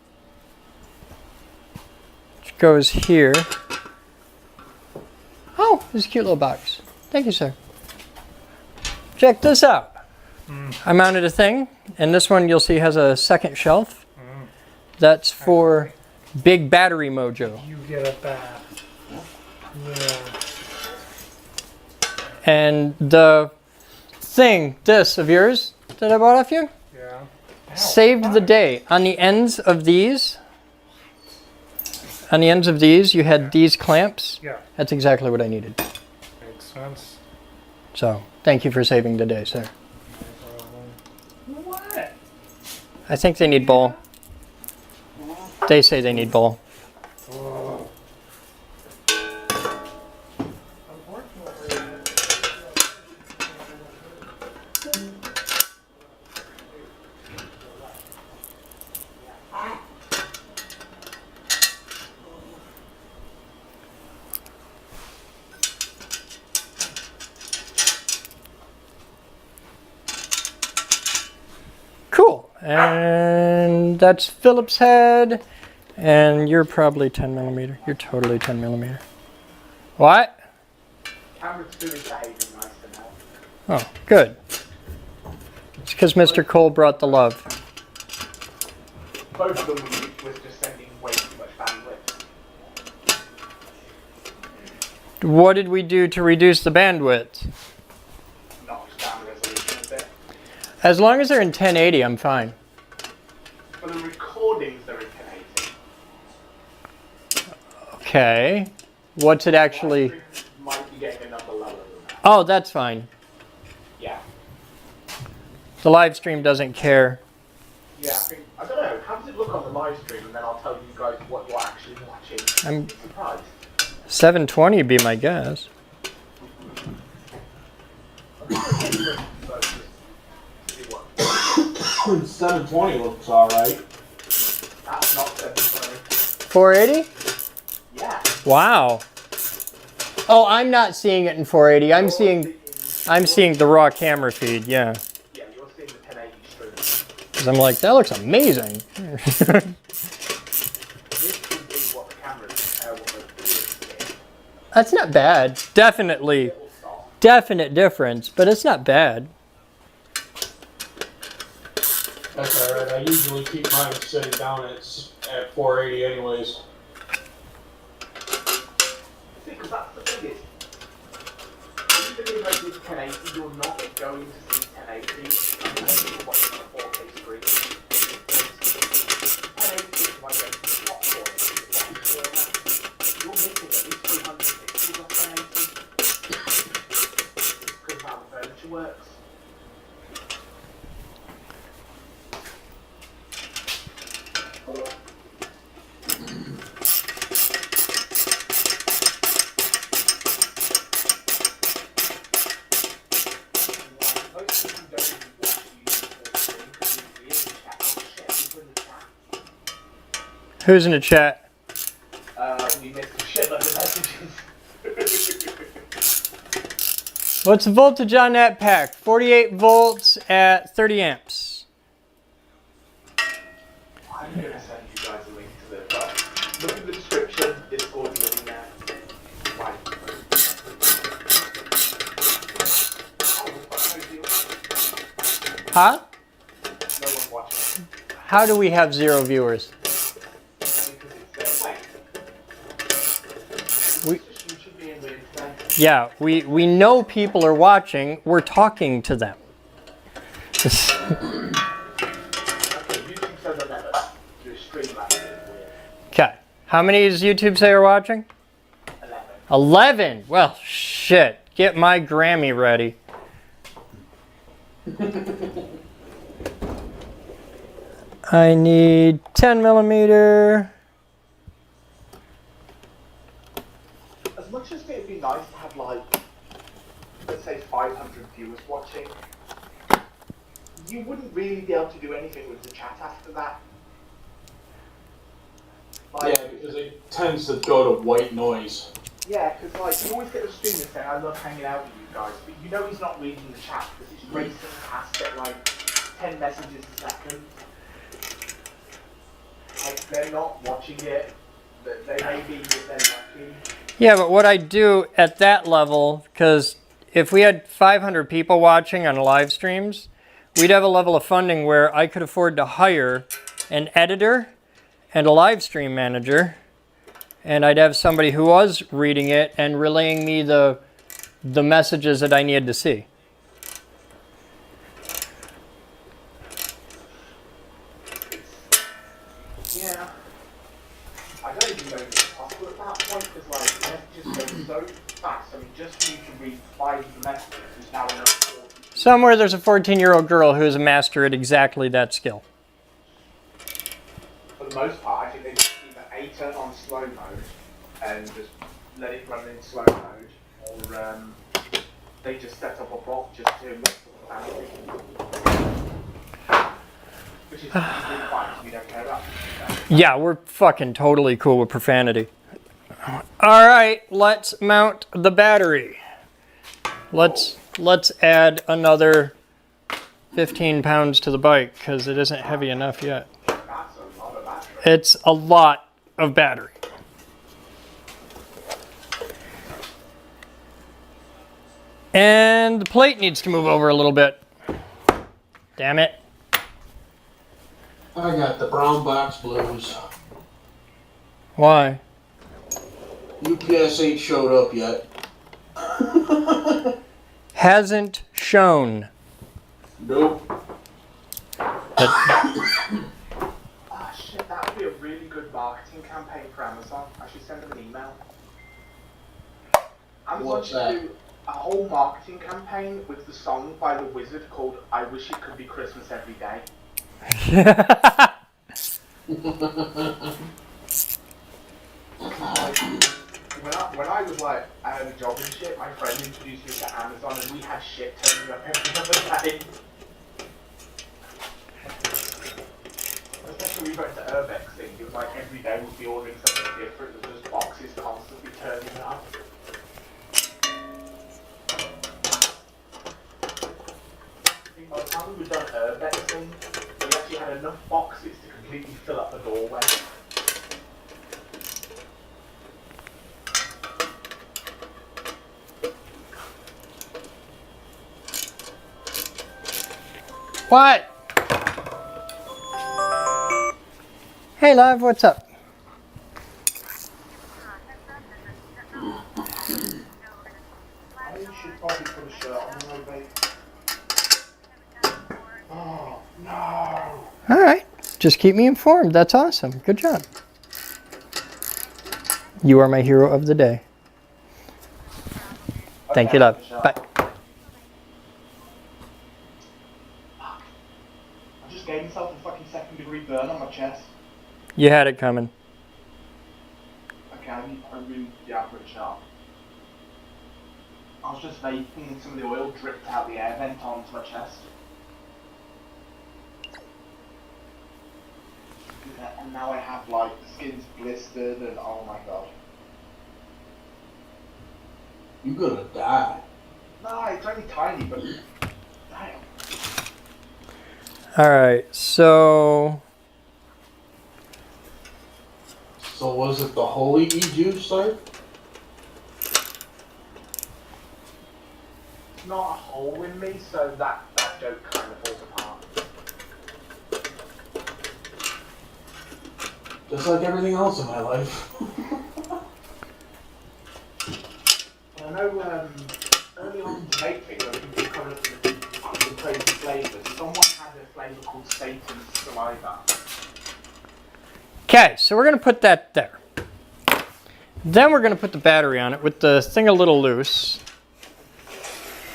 which goes here. Oh, this is a cute little box. Thank you, sir. Check this out. I mounted a thing, and this one you'll see has a second shelf. That's for Big Battery Mojo. You get a bath. Yeah. And the thing, this of yours that I bought off you, Yeah. saved the day. On the ends of these, you had these clamps. Yeah. That's exactly what I needed. Makes sense. So, thank you for saving the day, sir. What? I think they need bowl. They say they need bowl. Cool. And that's Philip's head. And you're probably 10 millimeter. You're totally 10 millimeter. What? Camera 2 is behaving nice now. Oh, good. It's because Mr. Cole brought the love. Both of them was just sending way too much bandwidth. What did we do to reduce the bandwidth? Knocked down the resolution a bit. As long as they're in 1080, I'm fine. For the recordings, they're in 1080. Okay. What's it actually? Might be getting a number lower than that. Oh, that's fine. Yeah. The live stream doesn't care. Yeah, I don't know. How does it look on the live stream? And then I'll tell you guys what you're actually watching. I'm surprised. 720 would be my guess. 720 looks alright. That's not 720. 480? Yeah. Wow. Oh, I'm not seeing it in 480. I'm seeing the raw camera feed. Yeah. Yeah, you're seeing the 1080 stream. Because I'm like, that looks amazing. This would be what the camera, what the video is seeing. That's not bad. Definitely. Definite difference, but it's not bad. That's alright. I usually keep mine sitting down at 480 anyways. 1080, you're not going to see 1080 unless you're watching on a 4K screen. 1080 is like a top format. You're missing at least 300 pixels on 1080 because of how the furniture works. Who's in the chat? We missed a shitload of messages. What's the voltage on that pack? 48 volts at 30 amps. I'm going to send you guys a link to the look in the description, Discord is in there. Right. Oh, we've got no viewers. Huh? No one watching. How do we have 0 viewers? Because it's wait. We- It's just YouTube being weird today. Yeah, we know people are watching. We're talking to them. Okay, YouTube says I never do a stream like this. It's weird. Okay. How many does YouTube say are watching? 11. 11. Well, shit. Get my Grammy ready. I need 10 millimeter. As much as it'd be nice to have like, let's say 500 viewers watching, you wouldn't really be able to do anything with the chat after that. Like, Yeah, because it tends to go to white noise. yeah, because like you always get the streamer saying, "I love hanging out with you guys," but you know he's not reading the chat because it's racing past at like 10 messages a second. Like they're not watching it. They may be, but they're lucky. Yeah, but what I do at that level, because if we had 500 people watching on live streams, we'd have a level of funding where I could afford to hire an editor and a live stream manager, and I'd have somebody who was reading it and relaying me the messages that I needed to see. Yeah. I don't even know if it's possible at that point because like messages go so fast. I mean, just for you to read 5 of the messages is now enough 40. Somewhere there's a 14-year-old girl who is a master at exactly that skill. For the most part, I think they just either turn on slow mode and just let it run in slow mode, or they just set up a bot just to mess with the family. Which is completely fine because we don't care about it. Yeah, we're fucking totally cool with profanity. All right, let's mount the battery. Let's add another 15 pounds to the bike because it isn't heavy enough yet. That's a lot of battery. It's a lot of battery. And the plate needs to move over a little bit. Damn it. I got the brown box blues. Why? UPS ain't showed up yet. Hasn't shown. Nope. Ah, shit, that would be a really good marketing campaign for Amazon. I should send them an email. Amazon What's should that? do a whole marketing campaign with the song by The Wizard called I Wish It Could Be Christmas Every Day. When I was like, I had a job and shit, my friend introduced me to Amazon and we had shit turning up every other day. Especially when we went to Urbex thing, it was like every day we'd be ordering something different, there was just boxes constantly turning up. I think by the time we were done Urbex thing, we actually had enough boxes to completely fill up the doorway. What? Hey, love, what's up? Are you should probably put a shirt on the road, mate. Oh, no. All right. Just keep me informed. That's awesome. Good job. You are my hero of the day. Thank you, love. Bye. I just gave myself a fucking second-degree burn on my chest. You had it coming. Okay, I ruined the average now. I was just vaping and some of the oil dripped out the air vent onto my chest. And now I have, like, the skin's blistered and oh my god. You're gonna die. No, it's only tiny, but damn. All right. So So was it the holy juice, sir? Not a hole in me, so that joke kind of falls apart. Just like everything else in my life. I know early on in vaping, when people were coming up with the crazy flavours, someone had a flavour called Satan's Saliva. okay, so we're gonna put that there. Then we're gonna put the battery on it with the thing a little loose.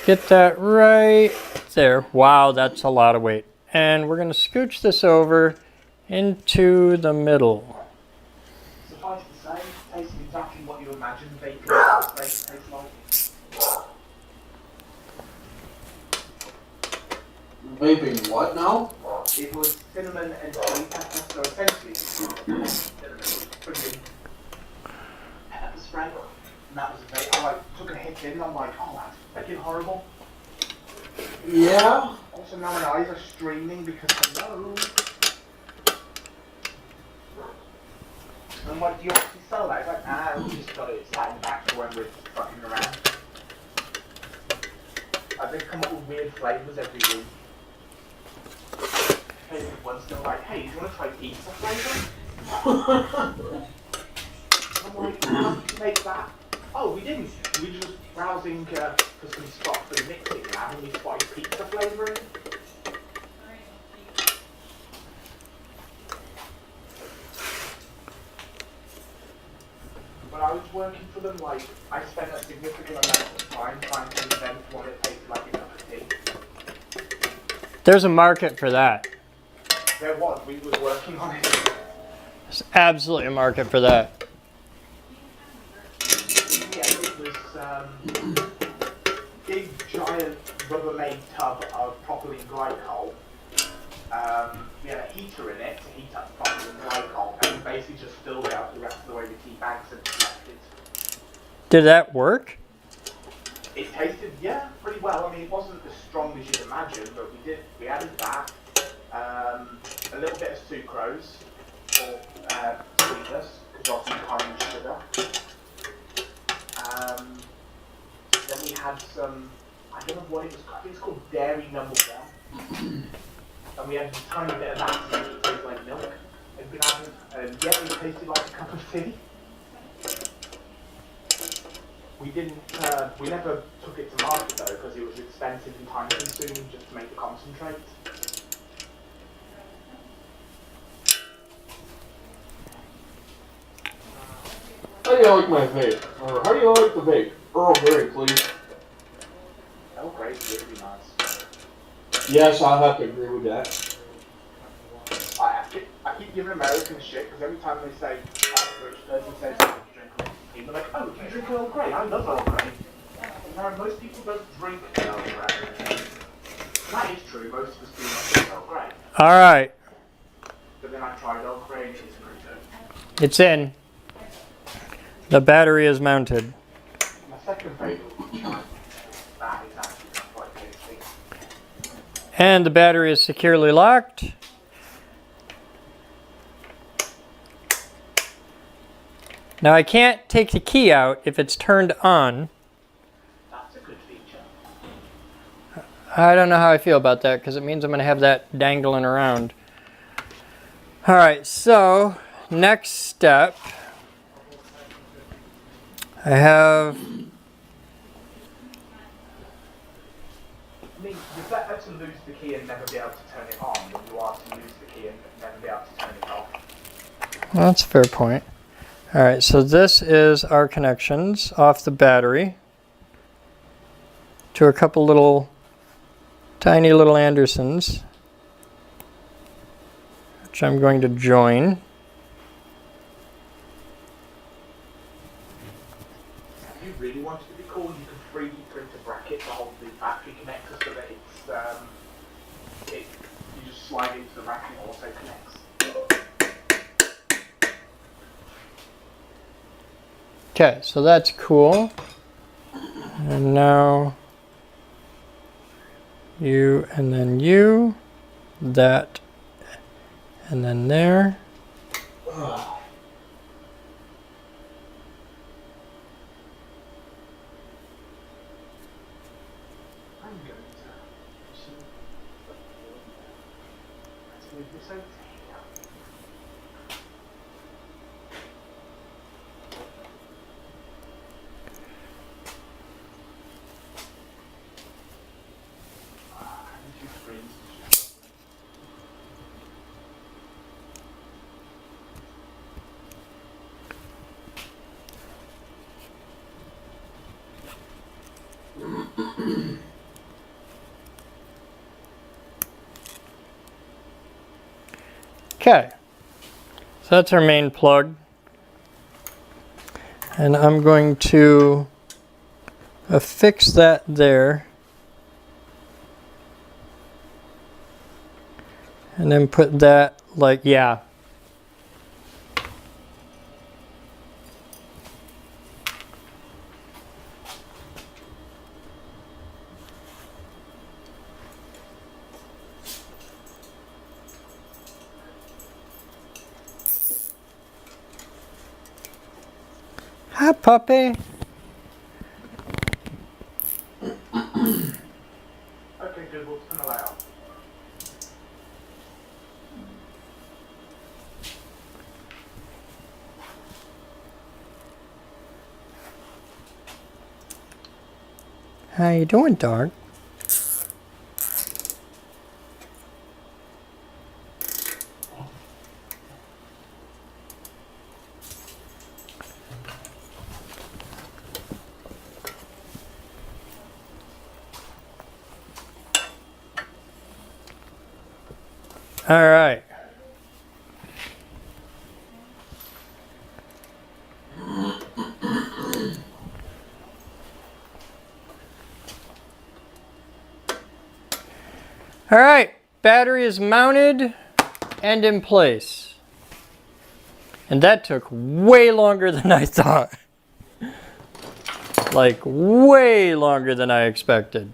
Get that right there. Wow, that's a lot of weight. And we're gonna scooch this over into the middle. Suffice to say, it tastes exactly what you imagine vaping tastes like. Vaping what now? It was cinnamon and chili pepper, so essentially cinnamon, put in pepper spray, and that was vape. I took a hit in, and I'm like, oh, that's fucking horrible. Yeah. Also now my eyes are streaming because hello. I'm like, do you actually sell that? It's like, nah, we just got it sat in the back for when we're fucking around. They come up with weird flavours every week. One's still like, hey, do you want to try pizza flavour? I'm like, how did you make that? Oh, we didn't. We were just browsing for some stock for the mixing lab and we spotted pizza flavouring. When I was working for them, like, I spent a significant amount of time trying to invent what it tasted like in a cup of tea. There's a market for that. There was, we were working on it. There's absolutely a market for that. Yeah, it was big giant Rubbermaid tub of propylene glycol. We had a heater in it to heat up the propylene glycol, and we basically just filled it out the rest of the way with tea bags and left it. Did that work? It tasted, yeah, pretty well. I mean, it wasn't as strong as you'd imagine, but we added that. A little bit of sucrose for sweetness, because obviously you can't use sugar. Then we had some, I don't know what it was called, I think it's called Dairy Number 1. And we had a tiny bit of that to make it taste like milk. And we added, yeah, it tasted like a cup of tea. We never took it to market though, because it was expensive and time consuming just to make the concentrate. How do you like my vape? Or how do you like the vape? Earl Grey, please. Oh, great, really nice. Yes, I'll have to agree with that. I keep giving Americans shit because every time they say, a rich person says, oh, you drink Earl Grey, they're like, oh, do you drink Earl Grey? I love Earl Grey. No, most people don't drink Earl Grey. That is true, most of us do not drink Earl Grey. All right, But then I tried Earl Grey and it's pretty good. it's in. The battery is mounted. My second favourite one, that is actually quite tasty. And the battery is securely locked. Now I can't take the key out if it's turned on. That's a good feature. I don't know how I feel about that because it means I'm going to have that dangling around. All right, so next step. I have mean, you're better to lose the key and never be able to turn it on than you are to lose the key and never be able to turn it off. Well, that's a fair point. All right, so this is our connections off the battery to a couple little tiny little Andersons, which I'm going to join. If you really wanted to be cool, you could freely print a bracket to hold the battery connector so that you just slide into the rack and it also connects. Okay, so that's cool. And now you and then you, that, and then there. I'm going to let's move this over to here. And two screens. Okay, so that's our main plug. And I'm going to affix that there. And then put that like, yeah. Hi, puppy. Okay, good, we'll turn the light off. How you doing, dog? All right. All right, battery is mounted and in place. And that took way longer than I thought. Like, way longer than I expected.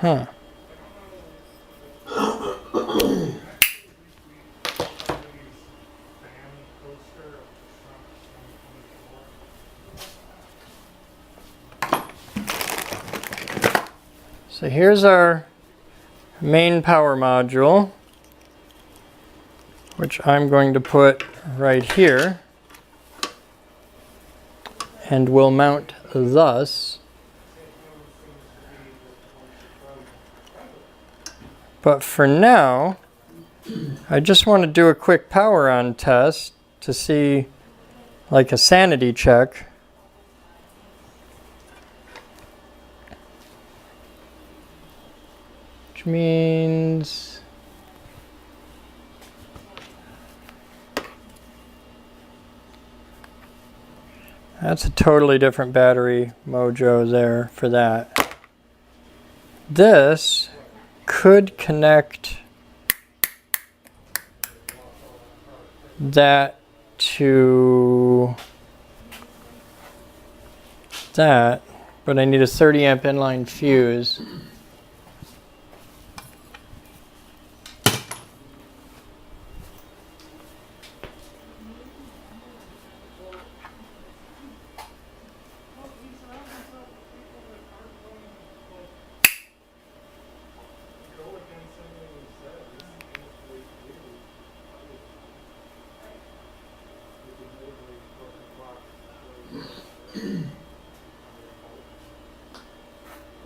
Huh. So here's our main power module, which I'm going to put right here, and will mount thus. But for now, I just want to do a quick power on test to see, like a sanity check. Which means that's a totally different battery mojo there for that. This could connect that to that, but I need a 30 amp inline fuse.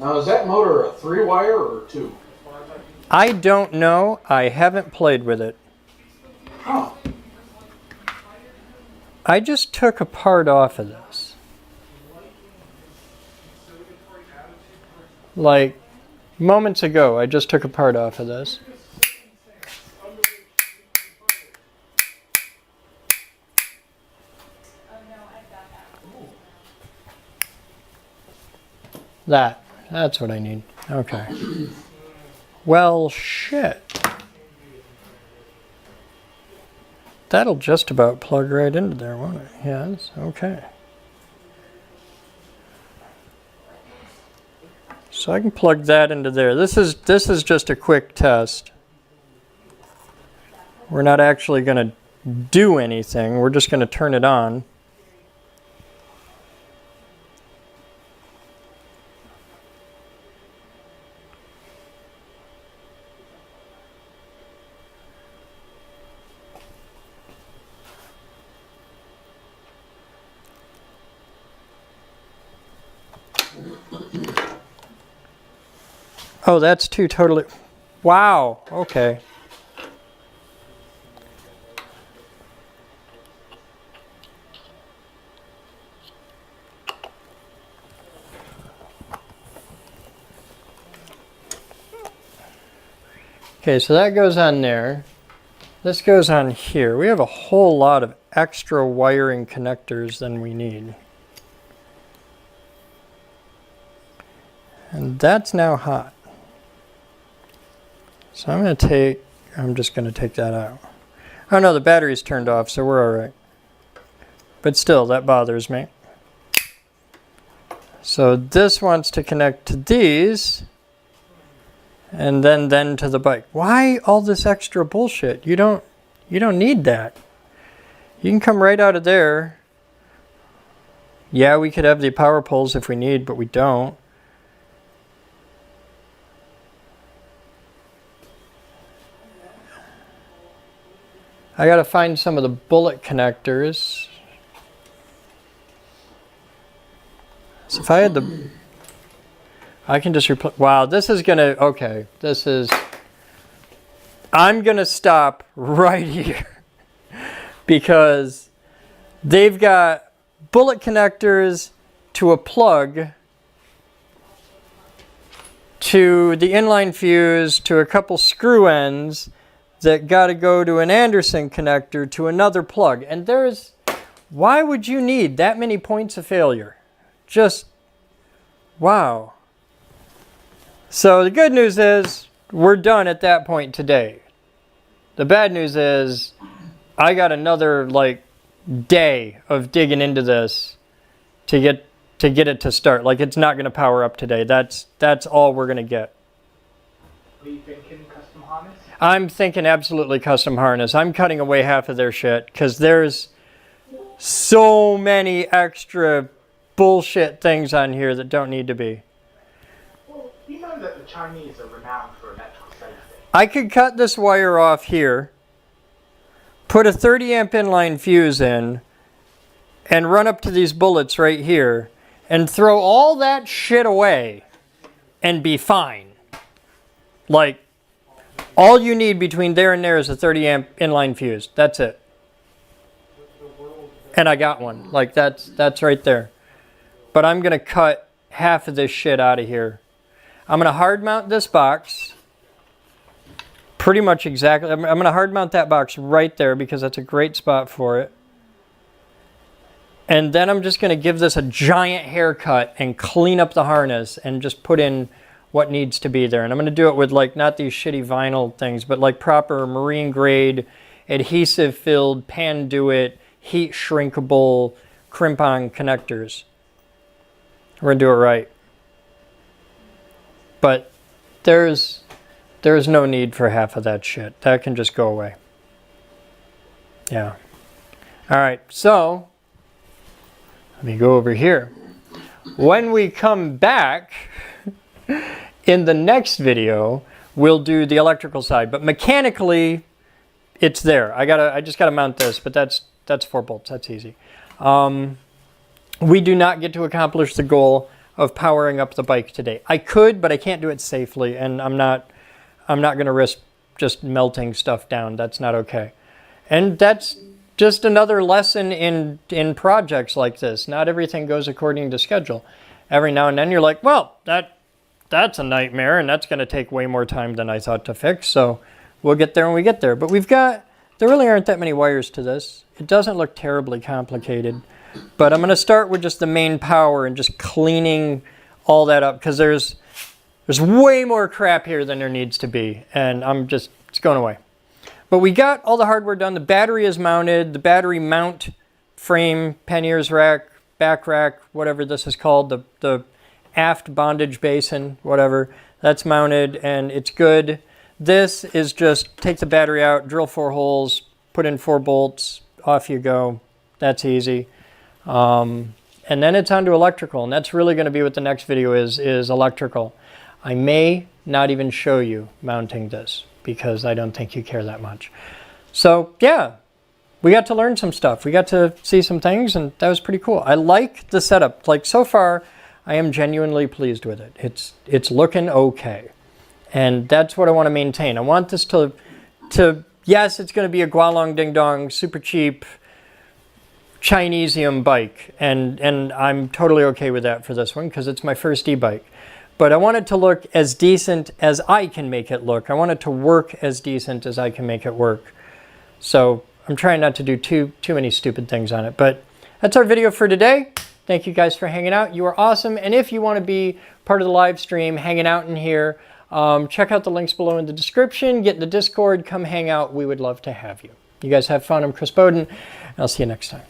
Now, is that motor a 3-wire or 2? I don't know. I haven't played with it. Huh. I just took a part off of this. Like moments ago, I just took a part off of this. That's what I need. Okay. Well, shit. That'll just about plug right into there, won't it? Yes, okay. So I can plug that into there. This is just a quick test. We're not actually going to do anything. We're just going to turn it on. Oh, that's two totally... Wow, okay. Okay, so that goes on there. This goes on here. We have a whole lot of extra wiring connectors than we need. And that's now hot. So I'm just going to take that out. Oh no, the battery's turned off, so we're all right. But still, that bothers me. So this wants to connect to these, and then to the bike. Why all this extra bullshit? You don't need that. You can come right out of there. Yeah, we could have the power poles if we need, but we don't. I gotta find some of the bullet connectors. So if I had the... I can just replace... Wow, this is gonna... Okay, this is... I'm gonna stop right here. Because they've got bullet connectors to a plug, to the inline fuse, to a couple screw ends, that got to go to an Anderson connector to another plug. And there's, why would you need that many points of failure? Just, wow. So the good news is we're done at that point today. The bad news is I got another like day of digging into this to get it to start. Like it's not going to power up today. That's all we're going to get. Are you thinking custom harness? I'm thinking absolutely custom harness. I'm cutting away half of their shit because there's so many extra bullshit things on here that don't need to be. Well, you know that the Chinese are renowned for electrical safety. I could cut this wire off here, put a 30 amp inline fuse in, and run up to these bullets right here, and throw all that shit away, and be fine. Like, all you need between there and there is a 30 amp inline fuse. That's it. And I got one. Like, that's right there. But I'm going to cut half of this shit out of here. I'm going to hard mount this box. Pretty much exactly. I'm going to hard mount that box right there because that's a great spot for it. And then I'm just going to give this a giant haircut and clean up the harness and just put in what needs to be there. And I'm going to do it with like not these shitty vinyl things, but like proper marine grade, adhesive filled, Panduit, heat shrinkable, crimp on connectors. We're going to do it right. But there's no need for half of that shit. That can just go away. Yeah. All right, so let me go over here. When we come back, in the next video, we'll do the electrical side, but mechanically, it's there. I just gotta mount this, but that's 4 bolts. That's easy. We do not get to accomplish the goal of powering up the bike today. I could, but I can't do it safely, and I'm not going to risk just melting stuff down. That's not okay. And that's just another lesson in projects like this. Not everything goes according to schedule. Every now and then you're like, well, that's a nightmare, and that's going to take way more time than I thought to fix. So we'll get there when we get there. But there really aren't that many wires to this. It doesn't look terribly complicated. But I'm going to start with just the main power and just cleaning all that up, because there's way more crap here than there needs to be. And it's going away. But we got all the hardware done. The battery is mounted. The battery mount frame, panniers rack, back rack, whatever this is called, the aft bondage basin, whatever, that's mounted and it's good. This is just take the battery out, drill 4 holes, put in 4 bolts, off you go. That's easy. And then it's on to electrical, and that's really going to be what the next video is electrical. I may not even show you mounting this, because I don't think you care that much. So yeah, we got to learn some stuff. We got to see some things, and that was pretty cool. I like the setup. Like, so far, I am genuinely pleased with it. It's looking okay. And that's what I want to maintain. I want this to yes, it's going to be a Gualong Ding Dong, super cheap, Chinesium bike. And I'm totally okay with that for this one, because it's my first e-bike. But I want it to look as decent as I can make it look. I want it to work as decent as I can make it work. So I'm trying not to do too many stupid things on it. But that's our video for today. Thank you guys for hanging out. You are awesome. And if you want to be part of the live stream, hanging out in here, check out the links below in the description. Get in the Discord. Come hang out. We would love to have you. You guys have fun. I'm Chris Bowden. And I'll see you next time.